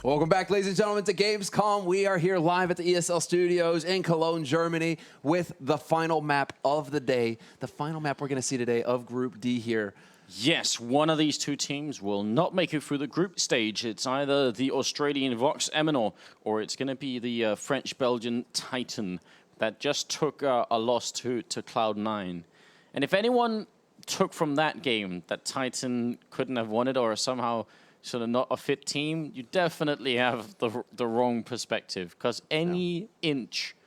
Welcome back, ladies and gentlemen, to Gamescom. We are here live at the ESL studios in Cologne, Germany, with the final map of the day. The final map we're going to see today of Group D here. Yes, one of these two teams will not make it through the group stage. It's either the Australian Vox Eminor or it's going to be the French-Belgian Titan that just took a loss to Cloud9. And if anyone took from that game that Titan couldn't have won it or somehow sort of not a fit team, you definitely have the wrong perspective, because any inch,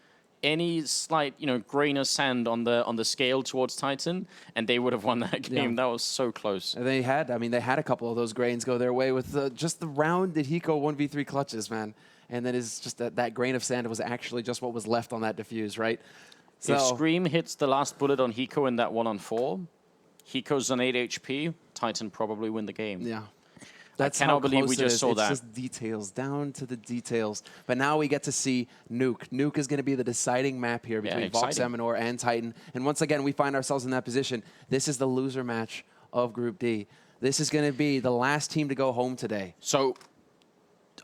any slight grain of sand on the scale towards Titan, and they would have won that game. That was so close. And they had a couple of those grains go their way with just the rounded Hiko 1v3 clutches, man. And then it's just that grain of sand was actually just what was left on that diffuse, right? So if Scream hits the last bullet on Hiko in that 1-on-4, Hiko's on 8 HP, Titan probably win the game. Yeah. I cannot believe we just saw that. It's just details, down to the details. But now we get to see Nuke. Nuke is going to be the deciding map here between Vox Eminor and Titan. And once again, we find ourselves in that position. This is the loser match of Group D. This is going to be the last team to go home today. So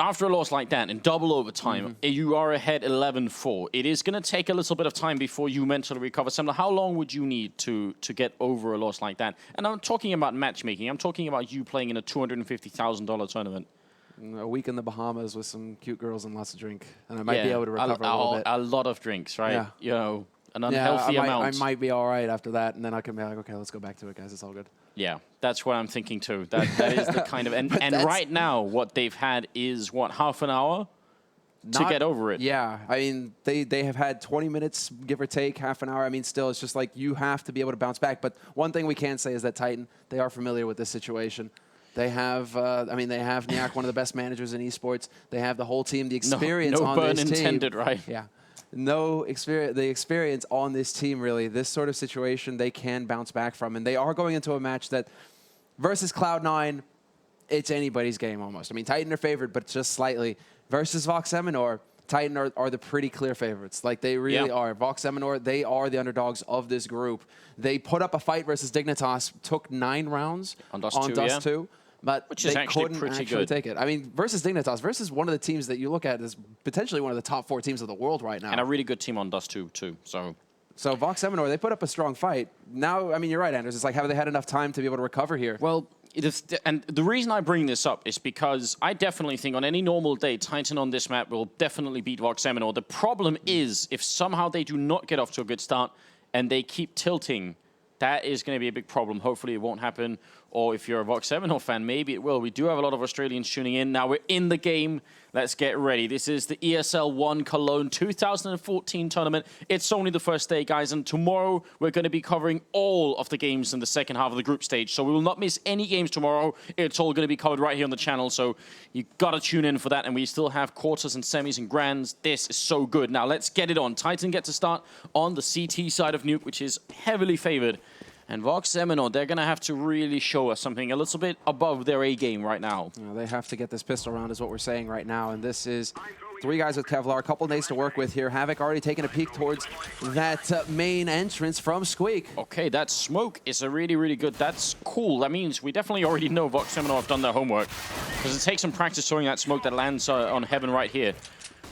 after a loss like that, in double overtime, you are ahead 11-4. It is going to take a little bit of time before you mentally recover. Samuel, how long would you need to get over a loss like that? And I'm talking about matchmaking. I'm talking about you playing in a $250,000 tournament. A week in the Bahamas with some cute girls and lots of drink. And I might be able to recover a little bit. A lot of drinks, right? Yeah. You know, an unhealthy amount. I might be all right after that. And then I can be like, okay, let's go back to it, guys. It's all good. Yeah, that's what I'm thinking too. That is the kind of... And right now, what they've had is, what, half an hour to get over it? Yeah, I mean, they have had 20 minutes, give or take, half an hour. I mean, still, it's just like you have to be able to bounce back. But one thing we can say is that Titan, they are familiar with this situation. They have, they have Nuke, one of the best managers in esports. They have the whole team, the experience on this team. No pun intended, right? Yeah. No experience, the experience on this team, really. This sort of situation they can bounce back from. And they are going into a match that, versus Cloud9, it's anybody's game almost. I mean, Titan are favored, but just slightly. Versus Vox Eminor, Titan are the pretty clear favorites. Like, they really are. Vox Eminor, they are the underdogs of this group. They put up a fight versus Dignitas, took 9 rounds on Dust 2. But which is actually pretty good. Take it. I mean, versus Dignitas, versus one of the teams that you look at as potentially one of the top 4 teams of the world right now. And a really good team on Dust 2, too. So Vox Eminor, they put up a strong fight. Now, I mean, you're right, Anders. It's like, have they had enough time to be able to recover here? Well, and the reason I bring this up is because I definitely think on any normal day, Titan on this map will definitely beat Vox Eminor. The problem is, if somehow they do not get off to a good start and they keep tilting, that is going to be a big problem. Hopefully it won't happen. Or if you're a Vox Eminor fan, maybe it will. We do have a lot of Australians tuning in. Now we're in the game. Let's get ready. This is the ESL One Cologne 2014 tournament. It's only the first day, guys. And tomorrow we're going to be covering all of the games in the second half of the group stage. So we will not miss any games tomorrow. It's all going to be covered right here on the channel. So you got to tune in for that. And we still have quarters and semis and grands. This is so good. Now let's get it on. Titan gets to start on the CT side of Nuke, which is heavily favored. And Vox Eminor, they're going to have to really show us something a little bit above their A game right now. They have to get this pistol round is what we're saying right now. And this is 3 guys with Kevlar, a couple nades to work with here. Havoc already taking a peek towards that main entrance from Squeak. Okay, that smoke is a really, really good. That's cool. That means we definitely already know Vox Eminor have done their homework, because it takes some practice throwing that smoke that lands on Heaven right here.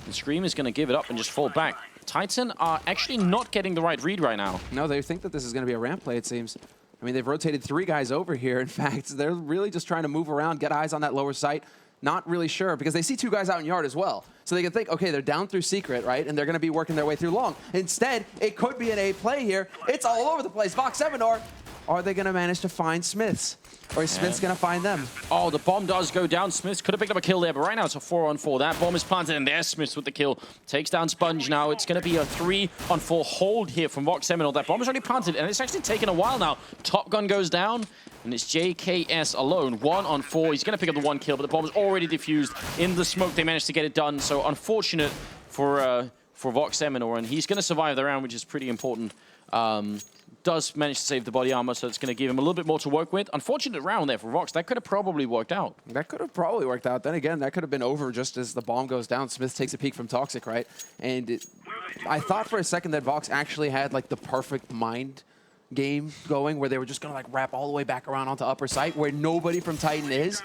And Scream is going to give it up and just fall back. Titan are actually not getting the right read right now. No, they think that this is going to be a ramp play, it seems. I mean, they've rotated 3 guys over here. In fact, they're really just trying to move around, get eyes on that lower site. Not really sure, because they see 2 guys out in yard as well. So they can think, okay, they're down through secret, right? And they're going to be working their way through long. Instead, it could be an A play here. It's all over the place. Vox Eminor, are they going to manage to find Smiths? Or is Smiths going to find them? Oh, the bomb does go down. Smiths could have picked up a kill there, but right now it's a 4-on-4. That bomb is planted, and there's Smiths with the kill. Takes down Sponge now. It's going to be a 3-on-4 hold here from Vox Eminor. That bomb is already planted, and it's actually taken a while now. Top Gun goes down, and it's JKS alone. 1-on-4. He's going to pick up the 1 kill, but the bomb is already diffused. In the smoke, they managed to get it done. So unfortunate for Vox Eminor, and he's going to survive the round, which is pretty important. Does manage to save the body armor, so it's going to give him a little bit more to work with. Unfortunate round there for Vox. That could have probably worked out. That could have probably worked out. Then again, that could have been over just as the bomb goes down. Smith takes a peek from Toxic, right? And I thought for a second that Vox actually had like the perfect mind game going where they were just going to like wrap all the way back around onto upper site where nobody from Titan is.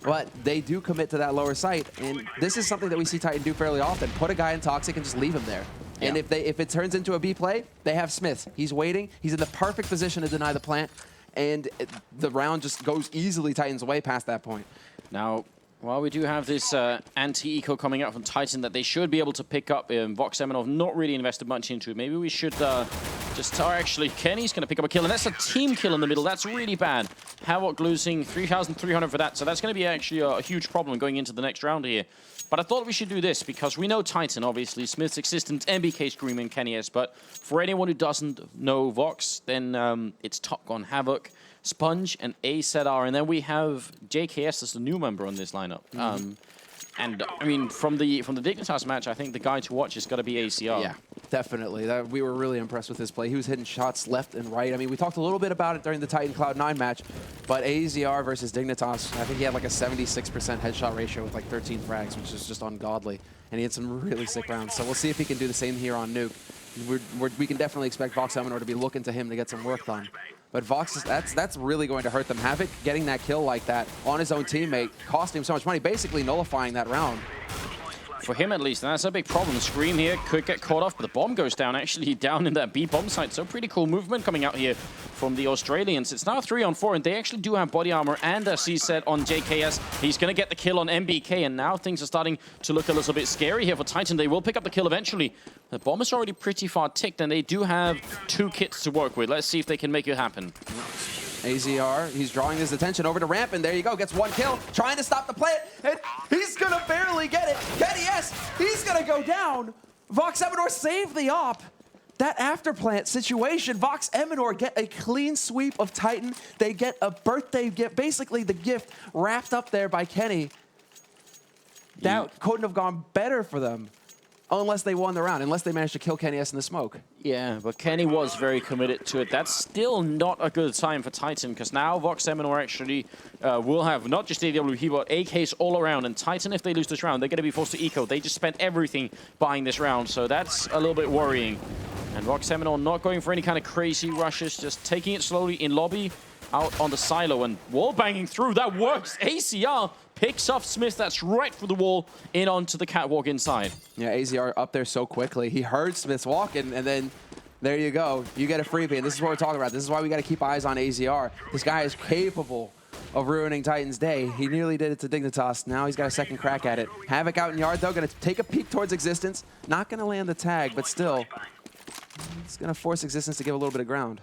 But they do commit to that lower site, and this is something that we see Titan do fairly often. Put a guy in Toxic and just leave him there. Yeah. And if it turns into a B play, they have Smith. He's waiting. He's in the perfect position to deny the plant, and the round just goes easily Titan's way past that point. Now, while we do have this anti-eco coming out from Titan that they should be able to pick up, Vox Eminor not really invested much into it. Maybe we should just... actually, Kenny's going to pick up a kill, and that's a team kill in the middle. That's really bad. Havoc losing 3,300 for that, so that's going to be actually a huge problem going into the next round here. But I thought we should do this, because we know Titan, obviously, Smith's existence, MBK Screaming, Kenny S, but for anyone who doesn't know Vox, then it's Top Gun, Havoc, Sponge, and AZR, and then we have JKS as the new member on this lineup. And I mean, from the Dignitas match, I think the guy to watch is got to be ACR. Yeah, definitely. We were really impressed with his play. He was hitting shots left and right. I mean, we talked a little bit about it during the Titan Cloud9 match, but AZR versus Dignitas, I think he had like a 76% headshot ratio with like 13 frags, which is just ungodly. And he had some really sick rounds. So we'll see if he can do the same here on Nuke. We can definitely expect Vox Eminor to be looking to him to get some work done. But Vox, that's really going to hurt them. Havoc getting that kill like that on his own teammate, costing him so much money, basically nullifying that round. For him, at least, and that's a big problem. Scream here could get caught off, but the bomb goes down, actually down in that B bomb site. So pretty cool movement coming out here from the Australians. It's now 3-on-4, and they actually do have body armor and a C-set on JKS. He's going to get the kill on MBK, and now things are starting to look a little bit scary here for Titan. They will pick up the kill eventually. The bomb is already pretty far ticked, and they do have 2 kits to work with. Let's see if they can make it happen. AZR, he's drawing his attention over to ramp, and there you go, gets 1 kill, trying to stop the plant, and he's gonna barely get it. Kenny S, he's gonna go down. Vox Eminor saved the op. That after plant situation, Vox Eminor get a clean sweep of Titan. They get a birthday gift, basically the gift wrapped up there by Kenny. That couldn't have gone better for them. Unless they won the round, unless they managed to kill Kenny S in the smoke. Yeah, but Kenny was very committed to it. That's still not a good sign for Titan, because now Vox Eminor actually will have not just AWP, but AKs all around. And Titan, if they lose this round, they're going to be forced to eco. They just spent everything buying this round, so that's a little bit worrying. And Vox Eminor not going for any kind of crazy rushes, just taking it slowly in lobby, out on the silo, and wall banging through. That works. ACR picks off Smith. That's right through the wall, in onto the catwalk inside. Yeah, AZR up there so quickly. He heard Smith's walking, and then there you go. You get a freebie, and this is what we're talking about. This is why we got to keep eyes on AZR. This guy is capable of ruining Titan's day. He nearly did it to Dignitas. Now he's got a second crack at it. Havoc out in yard, though, going to take a peek towards Existence. Not going to land the tag, but still, it's going to force Existence to give a little bit of ground.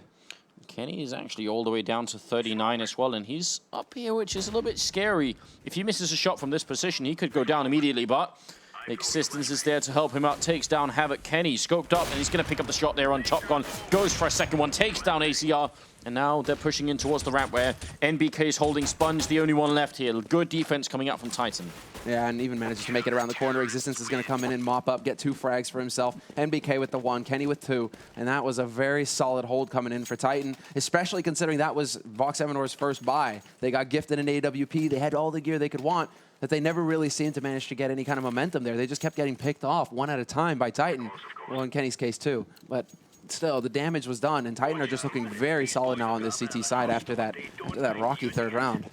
Kenny is actually all the way down to 39 as well, and he's up here, which is a little bit scary. If he misses a shot from this position, he could go down immediately, but Existence is there to help him out, takes down Havoc. Kenny scoped up, and he's going to pick up the shot there on Top Gun, goes for a second one, takes down ACR, and now they're pushing in towards the ramp where NBK is holding Sponge, the only one left here. Good defense coming out from Titan. Yeah, and even manages to make it around the corner. Existence is going to come in and mop up, get 2 frags for himself. NBK with the 1, Kenny with 2. And that was a very solid hold coming in for Titan, especially considering that was Vox Eminor's first buy. They got gifted an AWP. They had all the gear they could want, that they never really seemed to manage to get any kind of momentum there. They just kept getting picked off one at a time by Titan. Well, in Kenny's case, too. But still, the damage was done, and Titan are just looking very solid now on this CT side after that rocky 3rd round.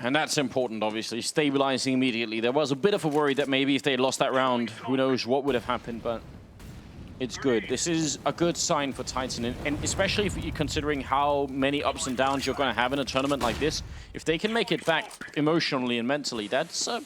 And that's important, obviously, stabilizing immediately. There was a bit of a worry that maybe if they had lost that round, who knows what would have happened, but it's good. This is a good sign for Titan, and especially if you're considering how many ups and downs you're going to have in a tournament like this. If they can make it back emotionally and mentally, that's a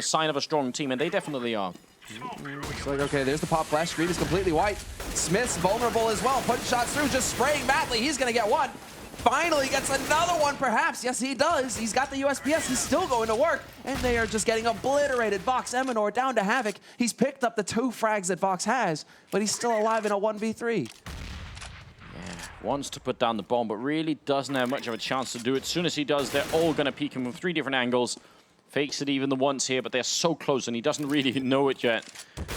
sign of a strong team, and they definitely are. It's like, okay, there's the pop flash. Screen is completely white. Smith's vulnerable as well. Putting shots through, just spraying madly. He's going to get 1. Finally gets another one, perhaps. Yes, he does. He's got the USPS. He's still going to work. And they are just getting obliterated. Vox Eminor down to Havoc. He's picked up the 2 frags that Vox has, but he's still alive in a 1v3. Yeah, wants to put down the bomb, but really doesn't have much of a chance to do it. As soon as he does, they're all going to peek him from 3 different angles. Fakes it even the once here, but they're so close, and he doesn't really know it yet.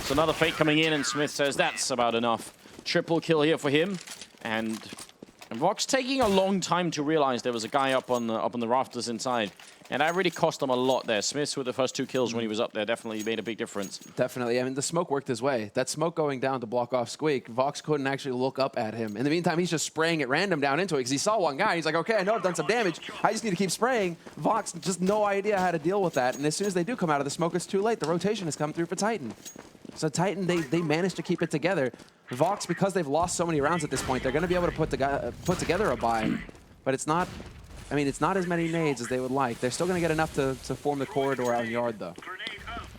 So another fake coming in, and Smith says that's about enough. Triple kill here for him, and And Vox taking a long time to realize there was a guy up on the rafters inside. And that really cost them a lot there. Smiths with the first 2 kills when he was up there definitely made a big difference. Definitely. I mean, the smoke worked his way. That smoke going down to block off Squeak, Vox couldn't actually look up at him. In the meantime, he's just spraying at random down into it because he saw one guy. He's like, okay, I know I've done some damage. I just need to keep spraying. Vox just no idea how to deal with that. And as soon as they do come out of the smoke, it's too late. The rotation has come through for Titan. So Titan, they managed to keep it together. Vox, because they've lost so many rounds at this point, they're going to be able to put together a buy. But it's not... I mean, it's not as many nades as they would like. They're still going to get enough to form the corridor out in yard, though.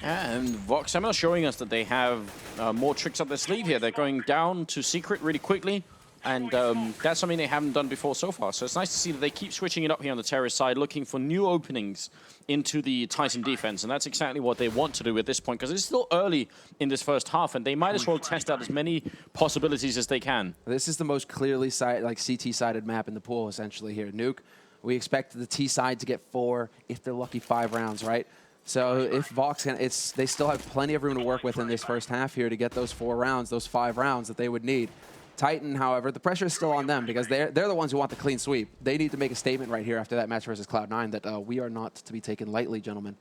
And Vox Eminor showing us that they have more tricks up their sleeve here. They're going down to secret really quickly, and that's something they haven't done before so far. So it's nice to see that they keep switching it up here on the terrorist side, looking for new openings into the Titan defense, and that's exactly what they want to do at this point, because it's still early in this first half, and they might as well test out as many possibilities as they can. This is the most clearly CT-sided map in the pool, essentially, here. Nuke. We expect the T side to get 4, if they're lucky, 5 rounds, right? So if Vox can, they still have plenty of room to work with in this first half here to get those 4 rounds, those 5 rounds that they would need. Titan, however, the pressure is still on them because they're the ones who want the clean sweep. They need to make a statement right here after that match versus Cloud9 that we are not to be taken lightly, gentlemen.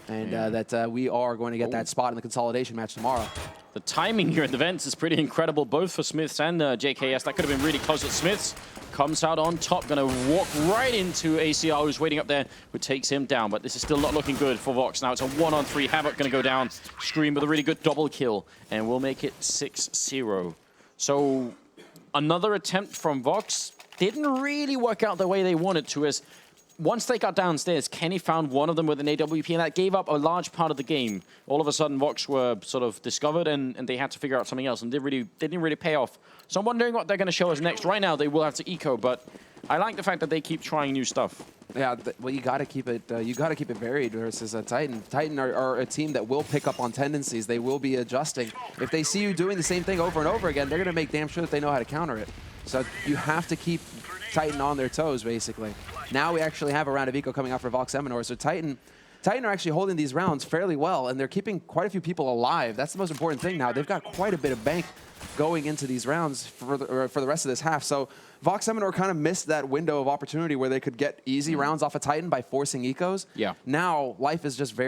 And that we are going to get that spot in the consolidation match tomorrow. The timing here at the vents is pretty incredible, both for Smiths and JKS. That could have been really close at Smiths. Comes out on top, going to walk right into ACR, who's waiting up there, who takes him down. But this is still not looking good for Vox. Now it's a 1-on-3. Havoc going to go down. Scream with a really good double kill. And we'll make it 6-0. So another attempt from Vox. Didn't really work out the way they wanted to, as once they got downstairs, Kenny found one of them with an AWP, and that gave up a large part of the game. All of a sudden, Vox were sort of discovered, and they had to figure out something else, and they didn't really pay off. So I'm wondering what they're going to show us next. Right now, they will have to eco, but I like the fact that they keep trying new stuff. Yeah, well, you got to keep it. You got to keep it varied versus Titan. Titan are a team that will pick up on tendencies. They will be adjusting. If they see you doing the same thing over and over again, they're going to make damn sure that they know how to counter it. So you have to keep Titan on their toes, basically. Now we actually have a round of eco coming out for Vox Eminor. So Titan are actually holding these rounds fairly well, and they're keeping quite a few people alive. That's the most important thing now. They've got quite a bit of bank going into these rounds for the rest of this half. So Vox Eminor kind of missed that window of opportunity where they could get easy rounds off of Titan by forcing ecos. Yeah. Now life is just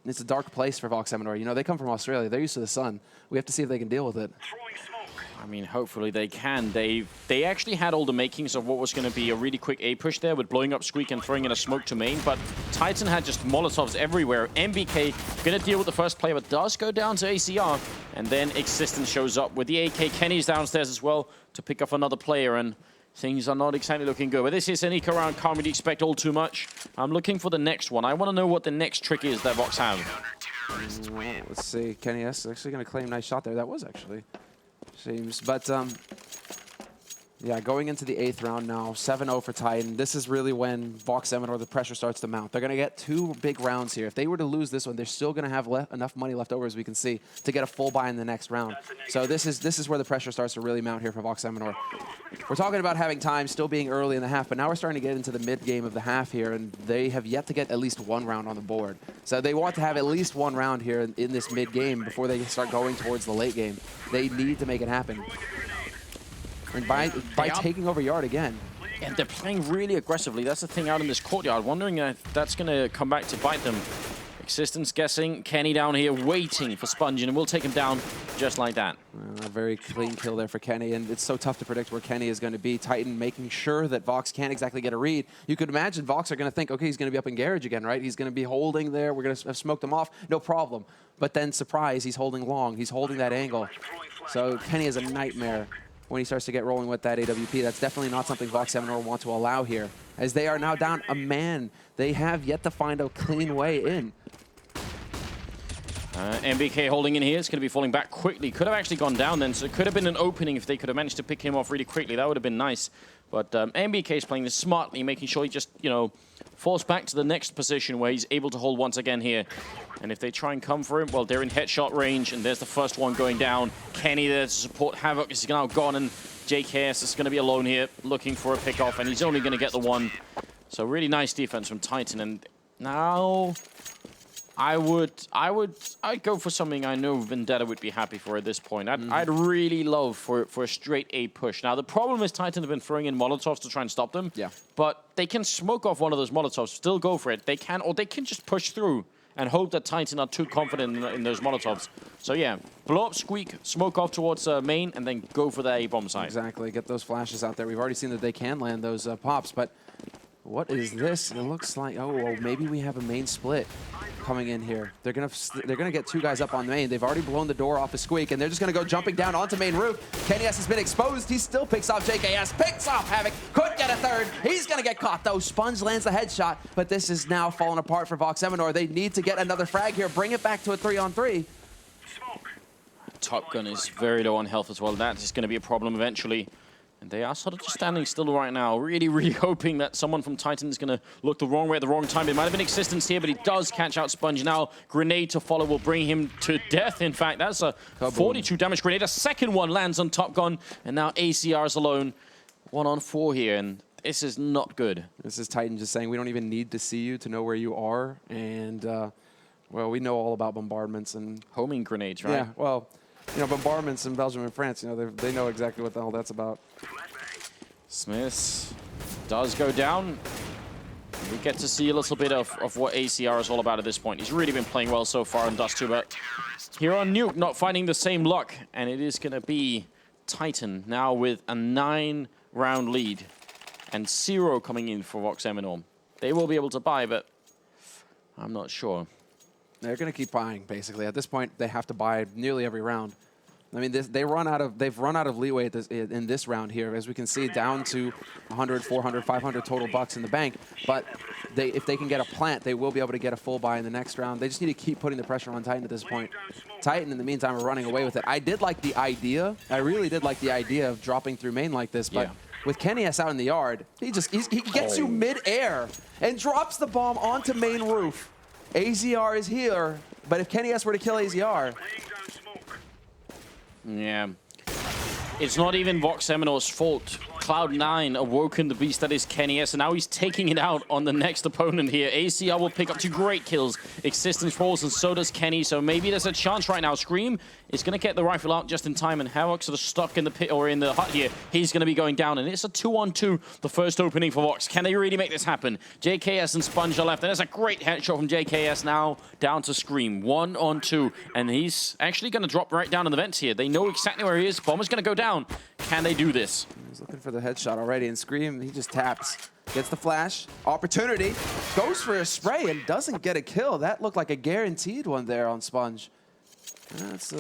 it's a dark place for Vox Eminor. You know, they come from Australia. They're used to the sun. We have to see if they can deal with it. I mean, hopefully they can. They actually had all the makings of what was going to be a really quick A push there with blowing up Squeak and throwing in a smoke to main, but Titan had just Molotovs everywhere. MBK going to deal with the first player, but does go down to ACR, and then Existence shows up with the AK. Kenny's downstairs as well to pick up another player, and things are not exactly looking good. But this is an eco round, can't really expect all too much. I'm looking for the next one. I want to know what the next trick is that Vox have. Let's see. Kenny S is actually going to claim nice shot there. That was actually... seems. But, yeah, going into the 8th round now, 7-0 for Titan. This is really when Vox Eminor, the pressure starts to mount. They're going to get 2 big rounds here. If they were to lose this one, they're still going to have enough money left over, as we can see, to get a full buy in the next round. So this is where the pressure starts to really mount here for Vox Eminor. We're talking about having time, still being early in the half, but now we're starting to get into the mid-game of the half here, and they have yet to get at least 1 round on the board. So they want to have at least 1 round here in this mid-game before they start going towards the late game. They need to make it happen. And by taking over yard again. And they're playing really aggressively. That's the thing out in this courtyard. Wondering if that's going to come back to bite them. Existence guessing. Kenny down here waiting for Sponge, and we'll take him down just like that. A very clean kill there for Kenny, and it's so tough to predict where Kenny is going to be. Titan making sure that Vox can't exactly get a read. You could imagine Vox are going to think, okay, he's going to be up in garage again, right? He's going to be holding there. We're going to have smoked him off. No problem. But then, surprise, he's holding long. He's holding that angle. So Kenny is a nightmare when he starts to get rolling with that AWP. That's definitely not something Vox Eminor want to allow here, as they are now down a man. They have yet to find a clean way in. MBK holding in here. It's going to be falling back quickly. Could have actually gone down then, so it could have been an opening if they could have managed to pick him off really quickly. That would have been nice. But MBK is playing this smartly, making sure he just, you know, falls back to the next position where he's able to hold once again here. And if they try and come for him, well, they're in headshot range, and there's the first one going down. Kenny there to support Havoc is now gone, and JKS is going to be alone here, looking for a pick-off, and he's only going to get the one. So really nice defense from Titan, and now I'd go for something I know Vendetta would be happy for at this point. I'd really love for a straight A push. Now, the problem is Titan have been throwing in Molotovs to try and stop them. Yeah. But they can smoke off one of those Molotovs, still go for it. They can, or they can just push through and hope that Titan are too confident in those Molotovs. So yeah, blow up Squeak, smoke off towards main, and then go for the A-bomb side. Exactly, get those flashes out there. We've already seen that they can land those pops, but what is this? It looks like, oh, well, maybe we have a main split coming in here. They're gonna get two guys up on main. They've already blown the door off of Squeak, and they're just gonna go jumping down onto main roof. KennyS has been exposed. He still picks off JKS, picks off Havoc, could get a third. He's gonna get caught though. Sponge lands the headshot, but this is now falling apart for Vox Eminor. They need to get another frag here, bring it back to a 3-on-3. Top Gun is very low on health as well. That is going to be a problem eventually. And they are sort of just standing still right now, really, really hoping that someone from Titan is going to look the wrong way at the wrong time. It might have been Existence here, but he does catch out Sponge now. Grenade to follow will bring him to death. In fact, that's a 42 damage grenade. A second one lands on Top Gun, and now ACR is alone. 1-on-4 here, and this is not good. This is Titan just saying, we don't even need to see you to know where you are. And, well, we know all about bombardments and homing grenades, right? Yeah, well, you know, bombardments in Belgium and France, you know, they know exactly what the hell that's about. Smith does go down. We get to see a little bit of what ACR is all about at this point. He's really been playing well so far in Dust 2, but here on Nuke, not finding the same luck. And it is going to be Titan now with a 9-round lead and 0 coming in for Vox Eminor. They will be able to buy, but I'm not sure. They're going to keep buying, basically. At this point, they have to buy nearly every round. I mean, they've run out of leeway in this round here, as we can see, down to 100, 400, 500 total bucks in the bank. But if they can get a plant, they will be able to get a full buy in the next round. They just need to keep putting the pressure on Titan at this point. Titan, in the meantime, are running away with it. I did like the idea. I really did like the idea of dropping through main like this, but with KennyS out in the yard, he gets you mid-air and drops the bomb onto main roof. AZR is here, but if KennyS were to kill AZR... Yeah. It's not even Vox Eminor's fault. Cloud9 awoken the beast that is KennyS, and now he's taking it out on the next opponent here. ACR will pick up 2 great kills. Existence falls, and so does Kenny, so maybe there's a chance right now. Scream is going to get the rifle out just in time, and Havoc sort of stuck in the pit or in the hut here. He's going to be going down, and it's a 2-on-2, the first opening for Vox. Can they really make this happen? JKS and Sponge are left, and there's a great headshot from JKS now down to Scream. 1-on-2, and he's actually going to drop right down in the vents here. They know exactly where he is. Bomber's going to go down. Can they do this? He's looking for the headshot already, and Scream, he just taps. Gets the flash, opportunity, goes for a spray and doesn't get a kill. That looked like a guaranteed one there on Sponge. That's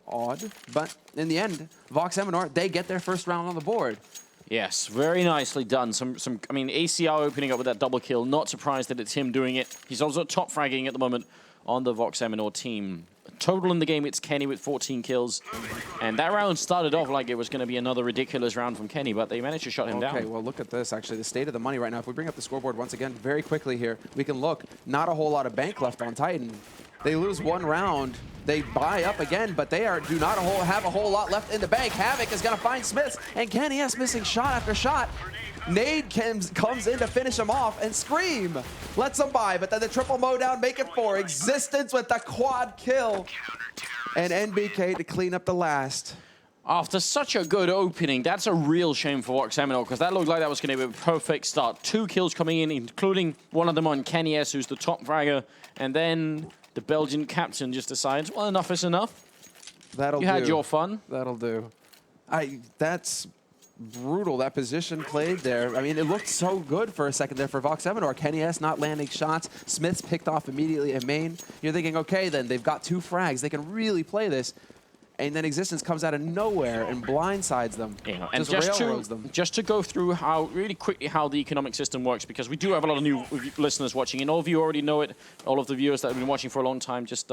odd, but in the end, Vox Eminor, they get their first round on the board. Yes, very nicely done. I mean, ACR opening up with that double kill. Not surprised that it's him doing it. He's also top fragging at the moment on the Vox Eminor team. Total in the game, it's Kenny with 14 kills. And that round started off like it was going to be another ridiculous round from Kenny, but they managed to shut him down. Okay, well, look at this, actually. The state of the money right now. If we bring up the scoreboard once again very quickly here, we can look. Not a whole lot of bank left on Titan. They lose one round. They buy up again, but they do not have a whole lot left in the bank. Havoc is going to find Smiths, and KennyS missing shot after shot. Nade comes in to finish him off, and Scream lets him by, but then the triple mow down, make it 4. Existence with the quad kill, and NBK to clean up the last. After such a good opening, that's a real shame for Vox Eminor, because that looked like that was going to be a perfect start. 2 kills coming in, including one of them on KennyS, who's the top fragger, and then the Belgian captain just decides, well, enough is enough. That'll do. You had your fun. That'll do. That's brutal, that position played there. I mean, it looked so good for a second there for Vox Eminor. KennyS not landing shots. Smith's picked off immediately at main. You're thinking, okay, then they've got 2 frags. They can really play this. And then Existence comes out of nowhere and blindsides them. Yeah, and just to go through really quickly how the economic system works, because we do have a lot of new listeners watching, and all of you already know it. All of the viewers that have been watching for a long time, just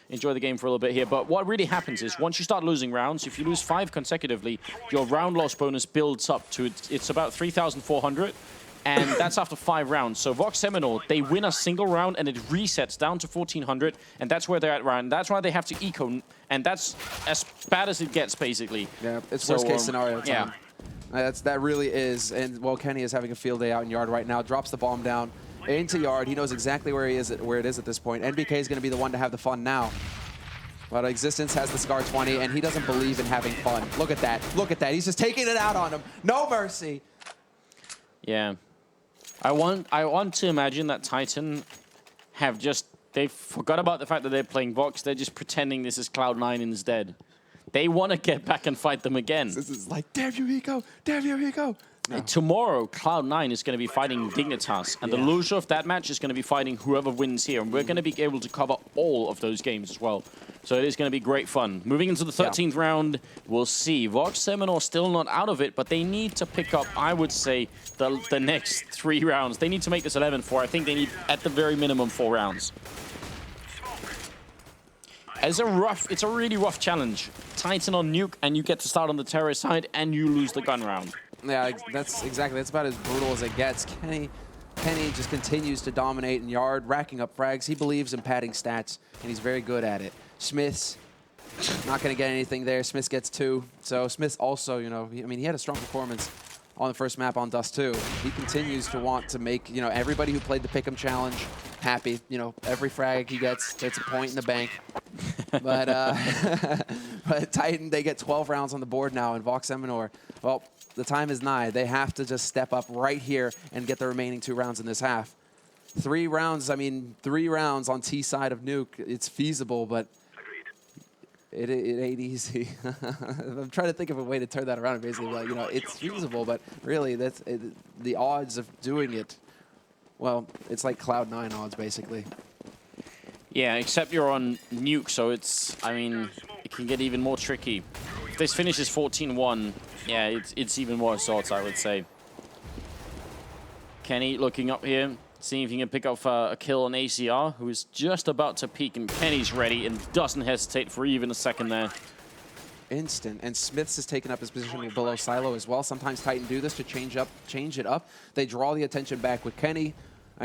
enjoy the game for a little bit here. But what really happens is once you start losing rounds, if you lose 5 consecutively, your round loss bonus builds up to it's about 3,400. And that's after 5 rounds. So Vox Eminor, they win a single round and it resets down to 1,400, and that's where they're at round. That's why they have to eco, and that's as bad as it gets, basically. Yeah, it's worst case scenario. Yeah. That really is. And well, Kenny is having a field day out in yard right now. Drops the bomb down. into yard. He knows exactly where it is at this point. NBK is going to be the one to have the fun now. But Existence has the Scar 20, and he doesn't believe in having fun. Look at that. Look at that. He's just taking it out on him. No mercy. Yeah. I want to imagine that Titan have just... They forgot about the fact that they're playing Vox. They're just pretending this is Cloud9 instead. They want to get back and fight them again. This is like, damn you, Hiko. Damn you, Hiko. No. Tomorrow, Cloud9 is going to be fighting Dignitas, and the loser of that match is going to be fighting whoever wins here, and we're going to be able to cover all of those games as well. So it is going to be great fun. Moving into the 13th round, we'll see. Vox Eminor still not out of it, but they need to pick up, I would say, the next 3 rounds. They need to make this 11-4. I think they need, at the very minimum, 4 rounds. It's a really rough challenge. Titan on Nuke, and you get to start on the terrorist side, and you lose the gun round. Yeah, that's about as brutal as it gets. Kenny just continues to dominate in yard, racking up frags. He believes in padding stats, and he's very good at it. Smith's not going to get anything there. Smith gets 2. So Smith also, you know, he had a strong performance on the first map on Dust 2. He continues to want to make, you know, everybody who played the Pick'em Challenge happy. You know, every frag he gets a point in the bank. But but Titan, they get 12 rounds on the board now, and Vox Eminor, well, the time is nigh. They have to just step up right here and get the remaining 2 rounds in this half. 3 rounds, 3 rounds on T side of Nuke, it's feasible, but it ain't easy. I'm trying to think of a way to turn that around and basically be like, you know, it's feasible, but really the odds of doing it, well, it's like Cloud9 odds, basically. Yeah, except you're on Nuke, so it's, it can get even more tricky. If this finishes 14-1, yeah, it's even worse odds, I would say. Kenny looking up here, seeing if he can pick up a kill on ACR, who is just about to peek, and Kenny's ready and doesn't hesitate for even a second there. Instant, and Smiths has taken up his position below Silo as well. Sometimes Titan do this to change it up. They draw the attention back with Kenny.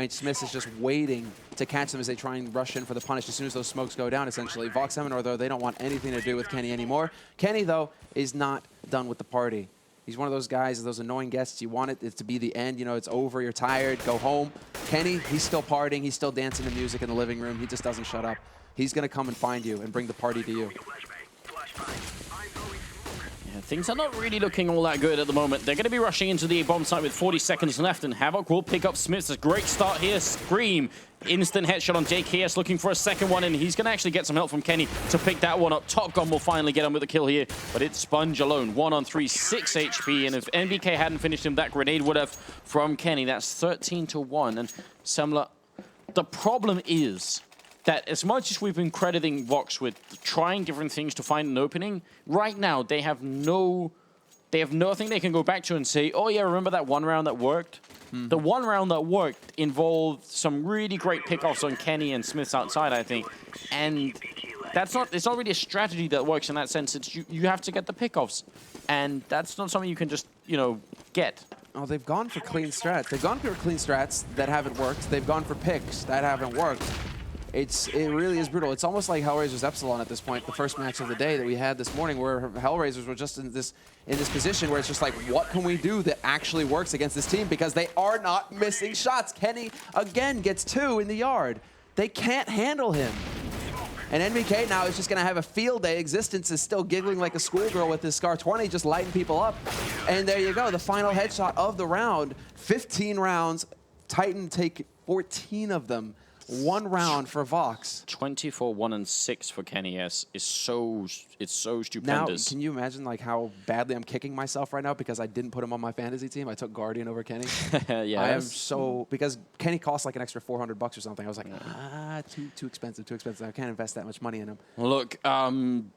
Smiths is just waiting to catch them as they try and rush in for the punish as soon as those smokes go down, essentially. Vox Eminor, though, they don't want anything to do with Kenny anymore. Kenny, though, is not done with the party. He's one of those guys, those annoying guests. You want it to be the end. You know, it's over. You're tired. Go home. Kenny, he's still partying. He's still dancing to music in the living room. He just doesn't shut up. He's going to come and find you and bring the party to you. Yeah, things are not really looking all that good at the moment. They're going to be rushing into the bomb site with 40 seconds left, and Havoc will pick up Smiths. A great start here. Scream. Instant headshot on JKS, looking for a second one, and he's going to actually get some help from Kenny to pick that one up. Top Gun will finally get him with a kill here, but it's Sponge alone. 1 on 3, 6 HP, and if NBK hadn't finished him, that grenade would have from Kenny. That's 13-1, and Semler, the problem is that as much as we've been crediting Vox with trying different things to find an opening, right now they have nothing they can go back to and say, oh yeah, remember that one round that worked? Mm-hmm. The one round that worked involved some really great pickoffs on Kenny and Smiths outside, I think. And it's not really a strategy that works in that sense. It's you have to get the pickoffs. And that's not something you can just, you know, get. Oh, they've gone for clean strats. They've gone for clean strats that haven't worked. They've gone for picks that haven't worked. It really is brutal. It's almost like Hellraiser's Epsilon at this point, the first match of the day that we had this morning, where Hellraisers were just in this position where it's just like, what can we do that actually works against this team? Because they are not missing shots. Kenny, again, gets 2 in the yard. They can't handle him. And NBK now is just going to have a field day. Existence is still giggling like a schoolgirl with his Scar 20, just lighting people up. And there you go, the final headshot of the round. 15 rounds. Titan take 14 of them. 1 round for Vox. 24, 1 and 6 for Kenny S is so stupendous. Now, can you imagine like how badly I'm kicking myself right now because I didn't put him on my fantasy team? I took Guardian over Kenny. Yeah, I am so, because Kenny costs like an extra $400 or something. I was like, too expensive, too expensive. I can't invest that much money in him. Look, I mean,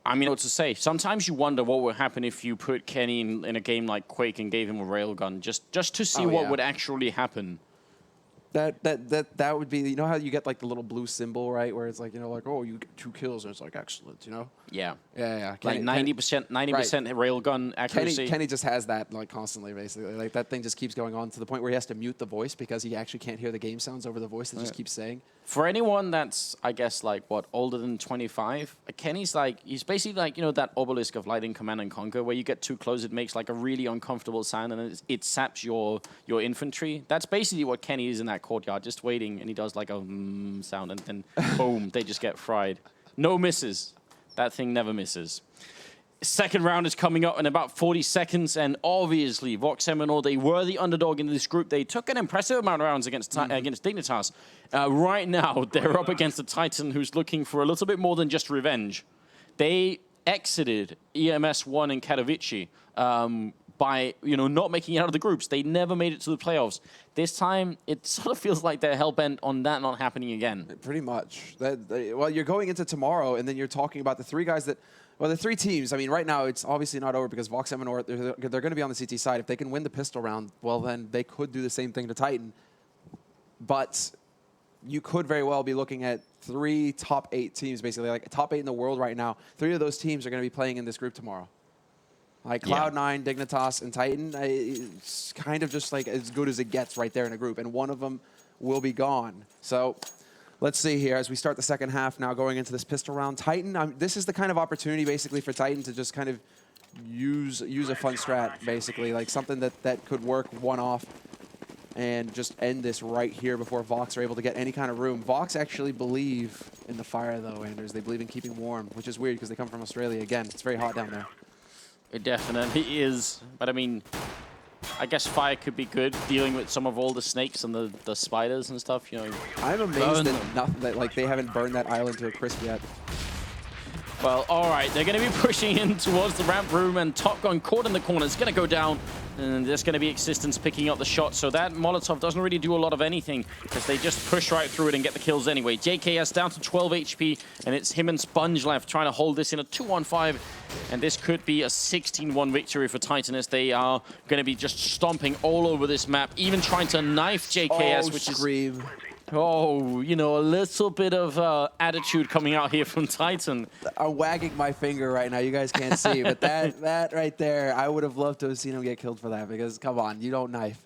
what to say? Sometimes you wonder what would happen if you put Kenny in a game like Quake and gave him a railgun, just to see what would actually happen. That would be, you know how you get like the little blue symbol, right? Where it's like, you know, like, oh, you get 2 kills, and it's like, excellent, you know? Yeah. Yeah. Kenny, like 90% railgun accuracy. Kenny just has that like constantly, basically. Like that thing just keeps going on to the point where he has to mute the voice because he actually can't hear the game sounds over the voice that just keeps saying. For anyone that's, I guess, like, what, older than 25, Kenny's like, he's basically like, you know, that obelisk of Light in Command and Conquer, where you get too close, it makes like a really uncomfortable sound, and it saps your infantry. That's basically what Kenny is in that courtyard, just waiting, and he does like a sound, and then boom, they just get fried. No misses. That thing never misses. Second round is coming up in about 40 seconds, and obviously, Vox Eminor, they were the underdog in this group. They took an impressive amount of rounds against Dignitas. Right now, they're up against a Titan who's looking for a little bit more than just revenge. They exited EMS 1 in Katowice by, you know, not making it out of the groups. They never made it to the playoffs. This time, it sort of feels like they're hell-bent on that not happening again. Pretty much. Well, you're going into tomorrow, and then you're talking about the three guys that... Well, the three teams, I mean, right now it's obviously not over because Vox Eminor, they're going to be on the CT side. If they can win the pistol round, well, then they could do the same thing to Titan. But you could very well be looking at 3 top 8 teams, basically, like top 8 in the world right now. 3 of those teams are going to be playing in this group tomorrow. Like Cloud9, Dignitas, and Titan, it's kind of just like as good as it gets right there in a group. And one of them will be gone. So... let's see here as we start the second half now going into this pistol round. Titan, this is the kind of opportunity basically for Titan to just kind of use a fun strat, basically, like something that could work one-off and just end this right here before Vox are able to get any kind of room. Vox actually believe in the fire, though, Anders. They believe in keeping warm, which is weird because they come from Australia. Again, it's very hot down there. It definitely is. But, I mean... I guess fire could be good, dealing with some of all the snakes and the spiders and stuff, you know. I'm amazed that like they haven't burned that island to a crisp yet. Well, all right, they're going to be pushing in towards the ramp room, and Top Gun caught in the corner is going to go down, and there's going to be Existence picking up the shot, so that Molotov doesn't really do a lot of anything, because they just push right through it and get the kills anyway. JKS down to 12 HP, and it's him and Sponge left trying to hold this in a 2-1-5, and this could be a 16-1 victory for Titan, as they are going to be just stomping all over this map, even trying to knife JKS, which is... oh, you know, a little bit of attitude coming out here from Titan. I'm wagging my finger right now. You guys can't see, but that right there, I would have loved to have seen him get killed for that because, come on, you don't knife.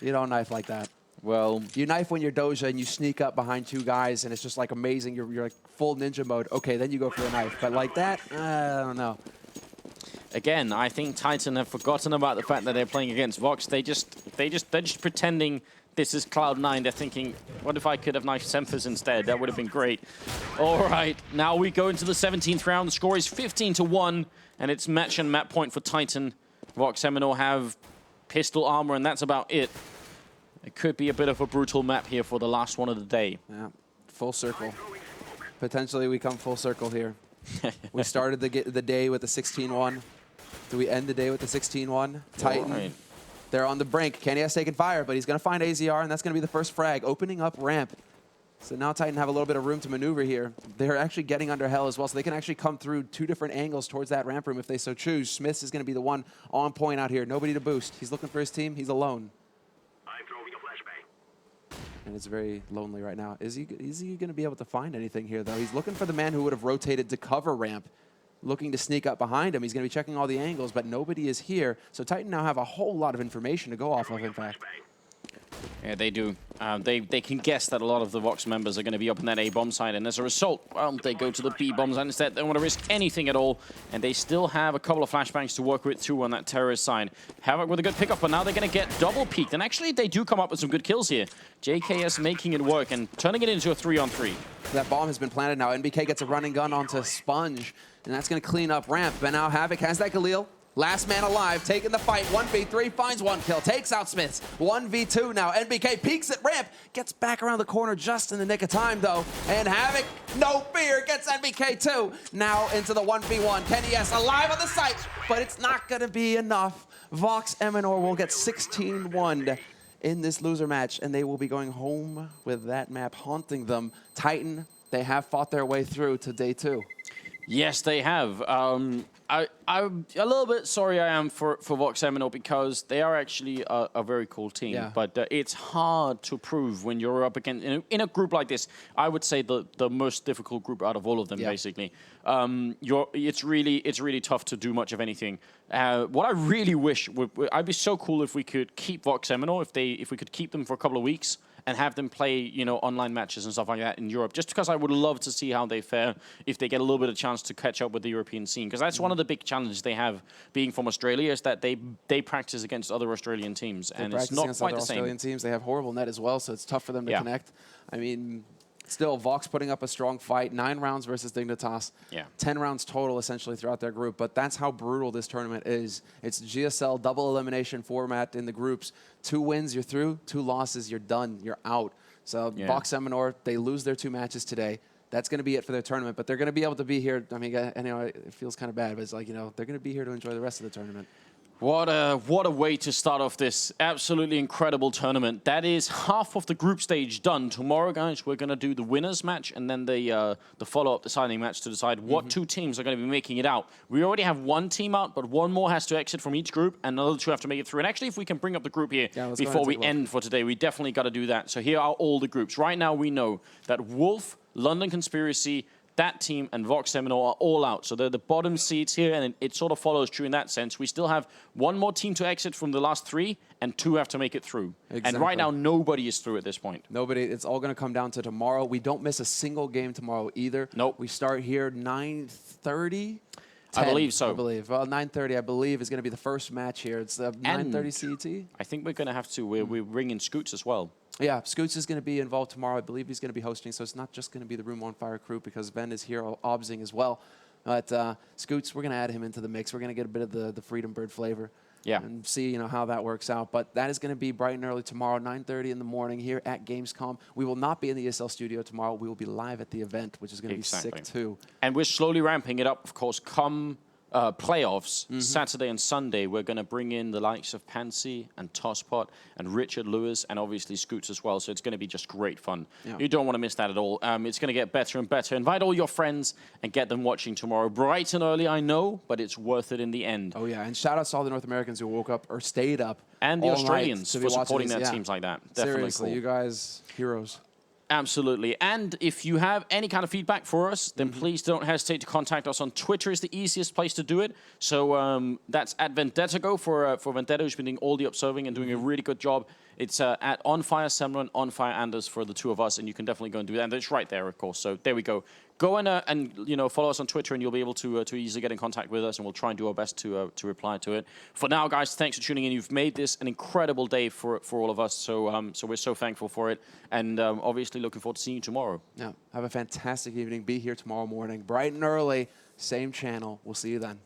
You don't knife like that. Well, you knife when you're Doja and you sneak up behind 2 guys and it's just like amazing. You're like full ninja mode. Okay, then you go for the knife. But like that, I don't know. Again, I think Titan have forgotten about the fact that they're playing against Vox. They're just pretending this is Cloud9. They're thinking, what if I could have knifed Semphis instead? That would have been great. All right, now we go into the 17th round. The score is 15-1, and it's match and map point for Titan. Vox Eminor have pistol armor, and that's about it. It could be a bit of a brutal map here for the last one of the day. Yeah, full circle. Potentially we come full circle here. We started the day with the 16-1. Do we end the day with the 16-1? Titan. Right. They're on the brink. Kenny has taken fire, but he's going to find AZR, and that's going to be the first frag, opening up ramp. So now Titan have a little bit of room to maneuver here. They're actually getting under hell as well, so they can actually come through 2 different angles towards that ramp room if they so choose. Smiths is going to be the one on point out here. Nobody to boost. He's looking for his team. He's alone. I'm throwing a flashbang. And it's very lonely right now. Is he going to be able to find anything here, though? He's looking for the man who would have rotated to cover ramp, looking to sneak up behind him. He's going to be checking all the angles, but nobody is here. So Titan now have a whole lot of information to go off of, in fact. Yeah, they do. They can guess that a lot of the Vox members are going to be up in that A-bomb side, and as a result, well, they go to the B-bomb side instead. They don't want to risk anything at all, and they still have a couple of flashbangs to work with, too, on that terrorist side. Havoc with a good pickup, but now they're going to get double peaked, and actually, they do come up with some good kills here. JKS making it work and turning it into a 3-on-3. That bomb has been planted now. NBK gets a running gun onto Sponge, and that's going to clean up ramp. But now Havoc has that Galil. Last man alive, taking the fight. 1v3, finds 1 kill, takes out Smiths. 1v2 now. NBK peeks at ramp, gets back around the corner just in the nick of time, though. And Havoc, no fear, gets NBK too. Now into the 1v1. Kenny S alive on the site, but it's not going to be enough. Vox Eminor will get 16-1 in this loser match, and they will be going home with that map haunting them. Titan, they have fought their way through to day 2. Yes, they have. I'm a little bit sorry I am for Vox Eminor because they are actually a very cool team. Yeah. But it's hard to prove when you're up against, in a group like this, I would say the most difficult group out of all of them, basically. It's really tough to do much of anything. What I really wish, I'd be so cool if we could keep Vox Eminor, if we could keep them for a couple of weeks, and have them play, online matches and stuff like that in Europe. Just because I would love to see how they fare if they get a little bit of chance to catch up with the European scene. Because that's one of the big challenges they have being from Australia, is that they practice against other Australian teams, and it's not quite the same. Australian teams, they have horrible net as well, so it's tough for them to connect. I mean, still, Vox putting up a strong fight. 9 rounds versus Dignitas. Yeah. 10 rounds total, essentially, throughout their group. But that's how brutal this tournament is. It's GSL double elimination format in the groups. 2 wins, you're through. 2 losses, you're done. You're out. So Vox Eminor, they lose their 2 matches today. That's going to be it for their tournament. But they're going to be able to be here. I mean, anyway, it feels kind of bad, but it's like, they're going to be here to enjoy the rest of the tournament. What a way to start off this absolutely incredible tournament. That is half of the group stage done. Tomorrow, guys, we're going to do the winners match and then the follow-up deciding match to decide what 2 teams are going to be making it out. We already have 1 team out, but 1 more has to exit from each group, and another 2 have to make it through. And actually, if we can bring up the group here before we end for today, we definitely got to do that. So here are all the groups. Right now, we know that Wolf, London Conspiracy, that team, and Vox Eminor are all out. So they're the bottom seeds here, and it sort of follows true in that sense. We still have 1 more team to exit from the last 3, and 2 have to make it through. Exactly. And right now, nobody is through at this point. Nobody. It's all going to come down to tomorrow. We don't miss a single game tomorrow either. Nope. We start here 9:30. I believe so. I believe. Well, 9:30, I believe, is going to be the first match here. It's 9:30 CET. I think we're going to have to, we're bringing Scoots as well. Yeah, Scoots is going to be involved tomorrow. I believe he's going to be hosting, so it's not just going to be the Room on Fire crew because Ben is here obsing as well. But Scoots, we're going to add him into the mix. We're going to get a bit of the Freedom Bird flavor. Yeah. And see, how that works out. But that is going to be bright and early tomorrow, 9:30 in the morning here at Gamescom. We will not be in the ESL studio tomorrow. We will be live at the event, which is going to be sick too. And we're slowly ramping it up, of course, come playoffs, Saturday and Sunday, we're going to bring in the likes of Pansy and Tosspot and Richard Lewis and obviously Scoots as well. So it's going to be just great fun. Yeah. You don't want to miss that at all. It's going to get better and better. Invite all your friends and get them watching tomorrow. Bright and early, I know, but it's worth it in the end. Oh, yeah. And shout out to all the North Americans who woke up or stayed up. And the Australians for supporting their teams like that. Definitely Seriously, cool. You guys, heroes. Absolutely. And if you have any kind of feedback for us, then please don't hesitate to contact us on Twitter. Is the easiest place to do it. So that's at VendettaGo for Vendetta, who's been doing all the observing and doing a really good job. It's at OnFireSemra and OnFireAnders for the 2 of us, and you can definitely go and do that. And it's right there, of course. So there we go. Go and follow us on Twitter, and you'll be able to easily get in contact with us, and we'll try and do our best to reply to it. For now, guys, thanks for tuning in. You've made this an incredible day for all of us. So so we're so thankful for it, and obviously looking forward to seeing you tomorrow. Yeah. Have a fantastic evening. Be here tomorrow morning, bright and early. Same channel. We'll see you then.